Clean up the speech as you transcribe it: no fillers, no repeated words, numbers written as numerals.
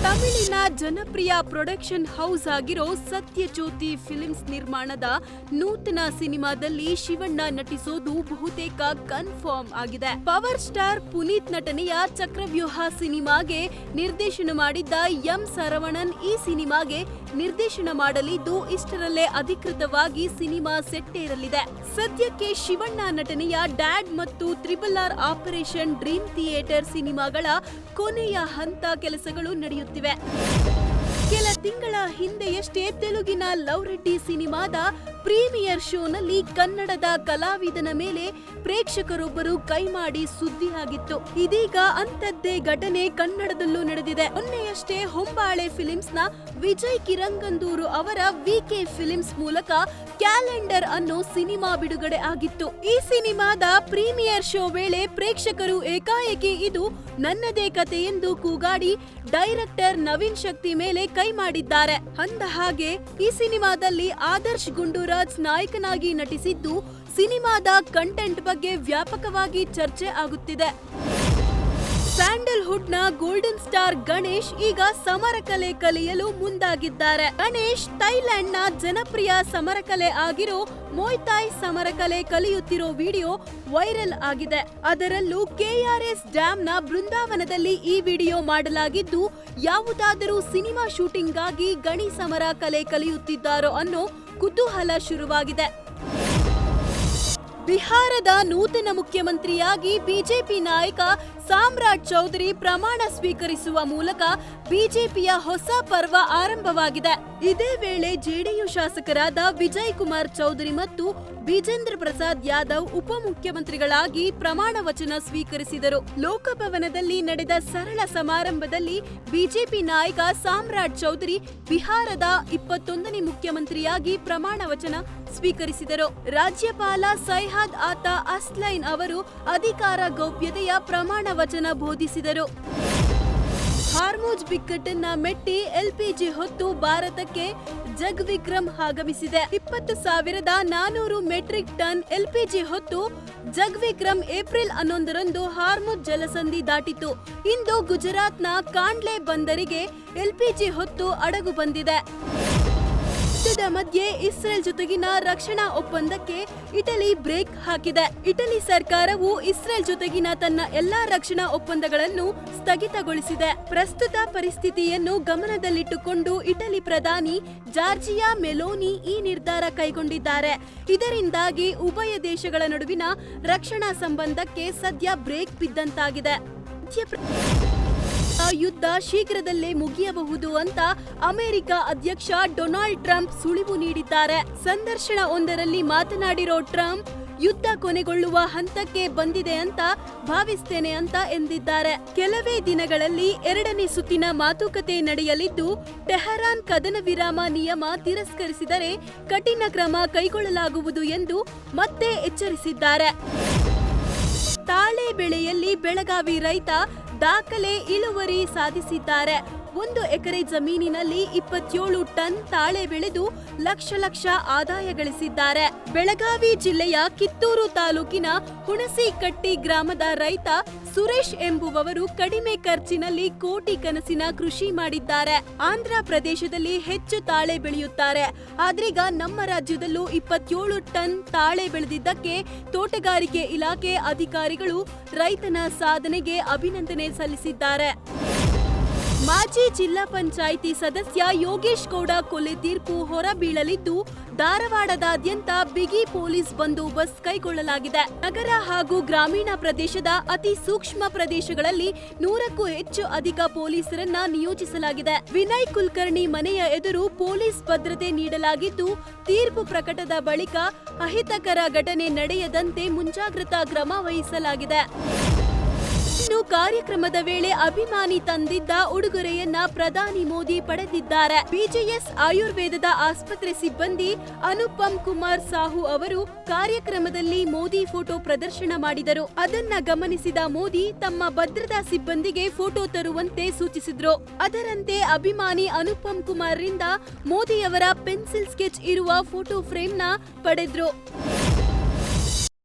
ತಮಿಳಿನ ಜನಪ್ರಿಯ production house ಆಗಿರೋ Sathyajyothi films ನಿರ್ಮಾಣದ ನೂತನ ಸಿನಿಮಾದಲ್ಲಿ ಶಿವಣ್ಣ ನಟಿಸೋದು ಬಹುತೇಕ ಕನ್ಫರ್ಮ್ ಆಗಿದೆ. ಪವರ್ ಸ್ಟಾರ್ ಪುನೀತ್ ನಟನೆಯ ಚಕ್ರವ್ಯೂಹ ಸಿನಿಮಾಗೆ ನಿರ್ದೇಶನ ಮಾಡಿದ್ದ ಎಂ ಸರವಣನ್ ಈ ಸಿನಿಮಾಗೆ ನಿರ್ದೇಶನ ಮಾಡಲಿದ್ದು ಇಷ್ಟರಲ್ಲೇ ಅಧಿಕೃತವಾಗಿ ಸಿನಿಮಾ ಸೆಟ್ಟೇರಲಿದೆ. ಸದ್ಯಕ್ಕೆ ಶಿವಣ್ಣ ನಟನೆಯ ಡ್ಯಾಡ್ ಮತ್ತು RRR ಆಪರೇಷನ್ ಡ್ರೀಮ್ ಥಿಯೇಟರ್ ಸಿನಿಮಾಗಳ ಕೊನೆಯ ಹಂತ ಕೆಲಸಗಳು ನಡೆಯುತ್ತಿವೆ. ಕೆಲ ತಿಂಗಳ ಹಿಂದೆಯಷ್ಟೇ ತೆಲುಗಿನ ಲವ್ ರೆಡ್ಡಿ ಸಿನಿಮಾದ ಪ್ರೀಮಿಯರ್ ಶೋನಲ್ಲಿ ಕನ್ನಡದ ಕಲಾವಿದನ ಮೇಲೆ ಪ್ರೇಕ್ಷಕರೊಬ್ಬರು ಕೈ ಮಾಡಿ ಸುದ್ದಿಯಾಗಿತ್ತು. ಇದೀಗ ಅಂಥದ್ದೇ ಘಟನೆ ಕನ್ನಡದಲ್ಲೂ ನಡೆದಿದೆ. ಮೊನ್ನೆಯಷ್ಟೇ ಹೊಂಬಾಳೆ ಫಿಲಿಮ್ಸ್ನ ವಿಜಯ್ ಕಿರಂಗಂದೂರು ಅವರ VK ಫಿಲಿಮ್ಸ್ ಮೂಲಕ ಕ್ಯಾಲೆಂಡರ್ ಅನ್ನೋ ಸಿನಿಮಾ ಬಿಡುಗಡೆ ಆಗಿತ್ತು. ಈ ಸಿನಿಮಾದ ಪ್ರೀಮಿಯರ್ ಶೋ ವೇಳೆ ಪ್ರೇಕ್ಷಕರು ಏಕಾಏಕಿ ಇದು ನನ್ನದೇ ಕತೆ ಎಂದು ಕೂಗಾಡಿ ಡೈರೆಕ್ಟರ್ ನವೀನ್ ಶಕ್ತಿ ಮೇಲೆ ಕೈ ಮಾಡಿದ್ದಾರೆ. ಅಂದ ಹಾಗೆ ಈ ಸಿನಿಮಾದಲ್ಲಿ ಆದರ್ಶ್ ಗುಂಡೂರಾಜ್ ನಾಯಕನಾಗಿ ನಟಿಸಿದ್ದು ಸಿನಿಮಾದ ಕಂಟೆಂಟ್ ಬಗ್ಗೆ ವ್ಯಾಪಕವಾಗಿ ಚರ್ಚೆ ಆಗುತ್ತಿದೆ. ಸ್ಯಾಂಡಲ್ವುಡ್ನ ಗೋಲ್ಡನ್ ಸ್ಟಾರ್ ಗಣೇಶ್ ಈಗ ಸಮರಕಲೆ ಕಲಿಯಲು ಮುಂದಾಗಿದ್ದಾರೆ. ಗಣೇಶ್ ಥೈಲ್ಯಾಂಡ್ನ ಜನಪ್ರಿಯ ಸಮರಕಲೆ ಆಗಿರೋ ಮೊಯ್ತಾಯ್ ಸಮರಕಲೆ ಕಲಿಯುತ್ತಿರೋ ವಿಡಿಯೋ ವೈರಲ್ ಆಗಿದೆ. ಅದರಲ್ಲೂ KRS ಡ್ಯಾಮ್ನ ಬೃಂದಾವನದಲ್ಲಿ ಈ ವಿಡಿಯೋ ಮಾಡಲಾಗಿದ್ದು, ಯಾವುದಾದರೂ ಸಿನಿಮಾ ಶೂಟಿಂಗ್ಗಾಗಿ ಗಣಿ ಸಮರ ಕಲೆ ಕಲಿಯುತ್ತಿದ್ದಾರೋ ಅನ್ನೋ ಕುತೂಹಲ ಶುರುವಾಗಿದೆ. ಬಿಹಾರದ ನೂತನ ಮುಖ್ಯಮಂತ್ರಿಯಾಗಿ ಬಿಜೆಪಿ ನಾಯಕ ಸಾಮ್ರಾಟ್ ಚೌಧರಿ ಪ್ರಮಾಣ ಸ್ವೀಕರಿಸುವ ಮೂಲಕ ಬಿಜೆಪಿಯ ಹೊಸ ಪರ್ವ ಆರಂಭವಾಗಿದೆ. ಇದೇ ವೇಳೆ ಜೆಡಿಯು ಶಾಸಕರಾದ ವಿಜಯ್ ಕುಮಾರ್ ಚೌಧರಿ ಮತ್ತು ಬಿಜೇಂದ್ರ ಪ್ರಸಾದ್ ಯಾದವ್ ಉಪಮುಖ್ಯಮಂತ್ರಿಗಳಾಗಿ ಪ್ರಮಾಣ ವಚನ ಸ್ವೀಕರಿಸಿದರು. ಲೋಕಭವನದಲ್ಲಿ ನಡೆದ ಸರಳ ಸಮಾರಂಭದಲ್ಲಿ ಬಿಜೆಪಿ ನಾಯಕ ಸಾಮ್ರಾಟ್ ಚೌಧರಿ ಬಿಹಾರದ 21ನೇ ಮುಖ್ಯಮಂತ್ರಿಯಾಗಿ ಪ್ರಮಾಣ ವಚನ ಸ್ವೀಕರಿಸಿದರು. ರಾಜ್ಯಪಾಲ ಸೈಯದ್ ಆತಾ ಅಸ್ಲೈನ್ ಅವರು ಅಧಿಕಾರ ಗೌಪ್ಯತೆಯ ಪ್ರಮಾಣ ವಚನ ಬೋಧಿಸಿದರು. ಹಾರ್ಮುಜ್ ಬಿಕ್ಕಟ್ಟನ್ನ ಮೆಟ್ಟಿ LPG ಹೊತ್ತು ಭಾರತಕ್ಕೆ ಜಗವಿಕ್ರಮ್ ಆಗಮಿಸಿದೆ. 20,400 ಮೆಟ್ರಿಕ್ ಟನ್ LPG ಹೊತ್ತು ಜಗವಿಕ್ರಮ್ ಏಪ್ರಿಲ್ 11ರಂದು ಹಾರ್ಮುಜ್ ಜಲಸಂಧಿ ದಾಟಿತು. ಇಂದು ಗುಜರಾತ್ನ ಕಾಂಡ್ಲೆ ಬಂದರಿಗೆ LPG ಹೊತ್ತು ಹಡಗು ಬಂದಿದೆ. ಯುದ್ಧದ ಮಧ್ಯೆ ಇಸ್ರೇಲ್ ಜೊತೆಗಿನ ರಕ್ಷಣಾ ಒಪ್ಪಂದಕ್ಕೆ ಇಟಲಿ ಬ್ರೇಕ್ ಹಾಕಿದೆ. ಇಟಲಿ ಸರ್ಕಾರವು ಇಸ್ರೇಲ್ ಜೊತೆಗಿನ ತನ್ನ ಎಲ್ಲಾ ರಕ್ಷಣಾ ಒಪ್ಪಂದಗಳನ್ನು ಸ್ಥಗಿತಗೊಳಿಸಿದೆ. ಪ್ರಸ್ತುತ ಪರಿಸ್ಥಿತಿಯನ್ನು ಗಮನದಲ್ಲಿಟ್ಟುಕೊಂಡು ಇಟಲಿ ಪ್ರಧಾನಿ ಜಾರ್ಜಿಯಾ ಮೆಲೋನಿ ಈ ನಿರ್ಧಾರ ಕೈಗೊಂಡಿದ್ದಾರೆ. ಇದರಿಂದಾಗಿ ಉಭಯ ದೇಶಗಳ ನಡುವಿನ ರಕ್ಷಣಾ ಸಂಬಂಧಕ್ಕೆ ಸದ್ಯ ಬ್ರೇಕ್ ಬಿದ್ದಂತಾಗಿದೆ. ಯುದ್ಧ ಶೀಘ್ರದಲ್ಲೇ ಮುಗಿಯಬಹುದು ಅಂತ ಅಮೆರಿಕ ಅಧ್ಯಕ್ಷ ಡೊನಾಲ್ಡ್ ಟ್ರಂಪ್ ಸುಳಿವು ನೀಡಿದ್ದಾರೆ. ಸಂದರ್ಶನ ಒಂದರಲ್ಲಿ ಮಾತನಾಡಿರೋ ಟ್ರಂಪ್ ಯುದ್ಧ ಕೊನೆಗೊಳ್ಳುವ ಹಂತಕ್ಕೆ ಬಂದಿದೆ ಅಂತ ಭಾವಿಸ್ತೇನೆ ಅಂತ ಎಂದಿದ್ದಾರೆ. ಕೆಲವೇ ದಿನಗಳಲ್ಲಿ 2ನೇ ಸುತ್ತಿನ ಮಾತುಕತೆ ನಡೆಯಲಿದ್ದು, ಟೆಹರಾನ್ ಕದನ ವಿರಾಮ ನಿಯಮ ತಿರಸ್ಕರಿಸಿದರೆ ಕಠಿಣ ಕ್ರಮ ಕೈಗೊಳ್ಳಲಾಗುವುದು ಎಂದು ಮತ್ತೆ ಎಚ್ಚರಿಸಿದ್ದಾರೆ. ತಾಳೆ ಬೆಳೆಯಲ್ಲಿ ಬೆಳಗಾವಿ ರೈತ ದಾಖಲೆ ಇಳುವರಿ ಸಾಧಿಸಿದ್ದಾರೆ. 1 ಎಕರೆ ಜಮೀನಿನಲ್ಲಿ 27 ಟನ್ ತಾಳೆ ಬೆಳೆದು ಲಕ್ಷ ಆದಾಯ ಗಳಿಸಿದ್ದಾರೆ. ಬೆಳಗಾವಿ ಜಿಲ್ಲೆಯ ಕಿತ್ತೂರು ತಾಲೂಕಿನ ಹುಣಸಿಕಟ್ಟಿ ಗ್ರಾಮದ ರೈತ ಸುರೇಶ್ ಎಂಬುವವರು ಕಡಿಮೆ ಖರ್ಚಿನಲ್ಲಿ ಕೋಟಿ ಕನಸಿನ ಕೃಷಿ ಮಾಡಿದ್ದಾರೆ. ಆಂಧ್ರ ಪ್ರದೇಶದಲ್ಲಿ ಹೆಚ್ಚು ತಾಳೆ ಬೆಳೆಯುತ್ತಾರೆ. ಆದ್ರೀಗ ನಮ್ಮ ರಾಜ್ಯದಲ್ಲೂ 27 ಟನ್ ತಾಳೆ ಬೆಳೆದಿದ್ದಕ್ಕೆ ತೋಟಗಾರಿಕೆ ಇಲಾಖೆ ಅಧಿಕಾರಿಗಳು ರೈತನ ಸಾಧನೆಗೆ ಅಭಿನಂದನೆ ಸಲ್ಲಿಸಿದ್ದಾರೆ. ಮಾಜಿ ಜಿಲ್ಲಾ ಪಂಚಾಯಿತಿ ಸದಸ್ಯ ಯೋಗೇಶ್ ಗೌಡ ಕೊಲೆ ತೀರ್ಪು ಹೊರಬೀಳಲಿದ್ದು, ಧಾರವಾಡದಾದ್ಯಂತ ಬಿಗಿ ಪೊಲೀಸ್ ಬಂದೋಬಸ್ತ್ ಕೈಗೊಳ್ಳಲಾಗಿದೆ. ನಗರ ಹಾಗೂ ಗ್ರಾಮೀಣ ಪ್ರದೇಶದ ಅತಿ ಸೂಕ್ಷ್ಮ ಪ್ರದೇಶಗಳಲ್ಲಿ 100ಕ್ಕೂ ಹೆಚ್ಚು ಅಧಿಕ ಪೊಲೀಸರನ್ನ ನಿಯೋಜಿಸಲಾಗಿದೆ. ವಿನಯ್ ಕುಲಕರ್ಣಿ ಮನೆಯ ಎದುರು ಪೊಲೀಸ್ ಭದ್ರತೆ ನೀಡಲಾಗಿದ್ದು, ತೀರ್ಪು ಪ್ರಕಟದ ಬಳಿಕ ಅಹಿತಕರ ಘಟನೆ ನಡೆಯದಂತೆ ಮುಂಜಾಗ್ರತಾ ಕ್ರಮ ವಹಿಸಲಾಗಿದೆ. ಇನ್ನು ಕಾರ್ಯಕ್ರಮದ ವೇಳೆ ಅಭಿಮಾನಿ ತಂದಿದ್ದ ಉಡುಗೊರೆಯನ್ನ ಪ್ರಧಾನಿ ಮೋದಿ ಪಡೆದಿದ್ದಾರೆ. BJS ಆಯುರ್ವೇದದ ಆಸ್ಪತ್ರೆ ಸಿಬ್ಬಂದಿ ಅನುಪಮ್ ಕುಮಾರ್ ಸಾಹು ಅವರು ಕಾರ್ಯಕ್ರಮದಲ್ಲಿ ಮೋದಿ ಫೋಟೋ ಪ್ರದರ್ಶನ ಮಾಡಿದರು. ಅದನ್ನ ಗಮನಿಸಿದ ಮೋದಿ ತಮ್ಮ ಭದ್ರತಾ ಸಿಬ್ಬಂದಿಗೆ ಫೋಟೋ ತರುವಂತೆ ಸೂಚಿಸಿದ್ರು. ಅದರಂತೆ ಅಭಿಮಾನಿ ಅನುಪಮ್ ಕುಮಾರ್ ರಿಂದ ಮೋದಿಯವರ ಪೆನ್ಸಿಲ್ ಸ್ಕೆಚ್ ಇರುವ ಫೋಟೋ ಫ್ರೇಮ್ನ ಪಡೆದ್ರು.